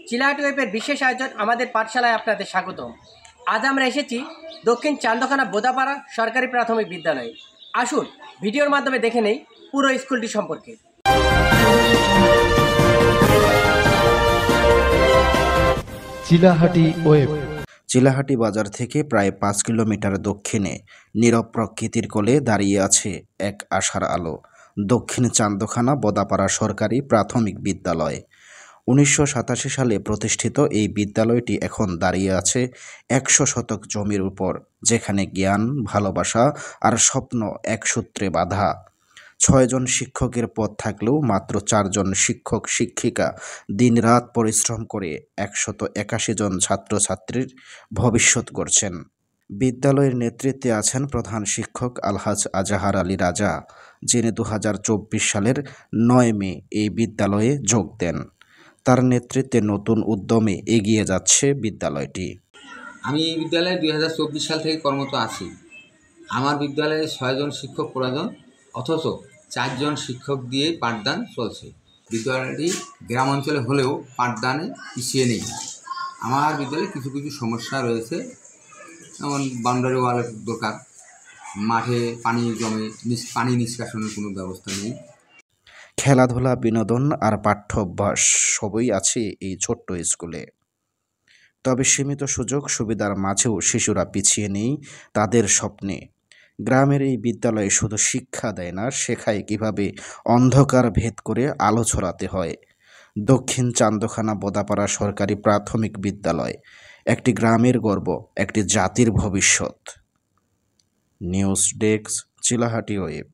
চিলাহাটি ওয়েবের বিশেষ আয়োজন আমাদের পাঠশালায় আপনাদের স্বাগতম। আজ আমরা এসেছি দক্ষিণ চান্দখানা বোদাপাড়া সরকারি প্রাথমিক বিদ্যালয়ে। আসুন ভিডিওর মাধ্যমে দেখে নেই পুরো স্কুলটি সম্পর্কে। চিলাহাটি ওয়েব চিলাহাটি বাজার থেকে প্রায় ৫ কিলোমিটার দক্ষিণে নীরব প্রকৃতির কোলে দাঁড়িয়ে আছে এক আশার আলো, দক্ষিণ চান্দখানা বোদাপাড়া সরকারি প্রাথমিক বিদ্যালয়। ১৯৮৭ সালে প্রতিষ্ঠিত এই বিদ্যালয়টি এখন দাঁড়িয়ে আছে ১০০ শতক জমির উপর, যেখানে জ্ঞান, ভালোবাসা আর স্বপ্ন এক সূত্রে বাঁধা। ৬ জন শিক্ষকের পদ থাকলেও মাত্র ৪ জন শিক্ষক শিক্ষিকা দিনরাত পরিশ্রম করে ১৮১ জন ছাত্রছাত্রীর ভবিষ্যৎ গড়ছেন। বিদ্যালয়ের নেতৃত্বে আছেন প্রধান শিক্ষক আলহাজ আজাহার আলী রাজা, যিনি ২০২৪ সালের ৯ মে এই বিদ্যালয়ে যোগ দেন। তার নেতৃত্বে নতুন উদ্যমে এগিয়ে যাচ্ছে বিদ্যালয়টি। আমি এই বিদ্যালয়ে ২০২৪ সাল থেকে কর্মরত আছি। আমার বিদ্যালয়ে ৬ জন শিক্ষক প্রয়োজন, অথচ ৪ জন শিক্ষক দিয়ে পাঠদান চলছে। বিদ্যালয়টি গ্রাম অঞ্চলে হলেও পাঠদানে পিছিয়ে নেই। আমার বিদ্যালয়ে কিছু কিছু সমস্যা রয়েছে, যেমন বাউন্ডারি ওয়ালের দরকার, মাঠে পানি জমে, পানি নিষ্কাশনের কোনো ব্যবস্থা নেই। খেলাধুলা, বিনোদন আর পাঠ্য অভ্যাস সবই আছে এই ছোট্ট স্কুলে। তবে সীমিত সুযোগ সুবিধার মাঝেও শিশুরা পিছিয়ে নেই তাদের স্বপ্নে। গ্রামের এই বিদ্যালয়ে শুধু শিক্ষা দেয় না, শেখায় কিভাবে অন্ধকার ভেদ করে আলো ছড়াতে হয়। দক্ষিণ চান্দখানা বোদাপাড়া সরকারি প্রাথমিক বিদ্যালয় একটি গ্রামের গর্ব, একটি জাতির ভবিষ্যৎ। News desk, Chilahati web.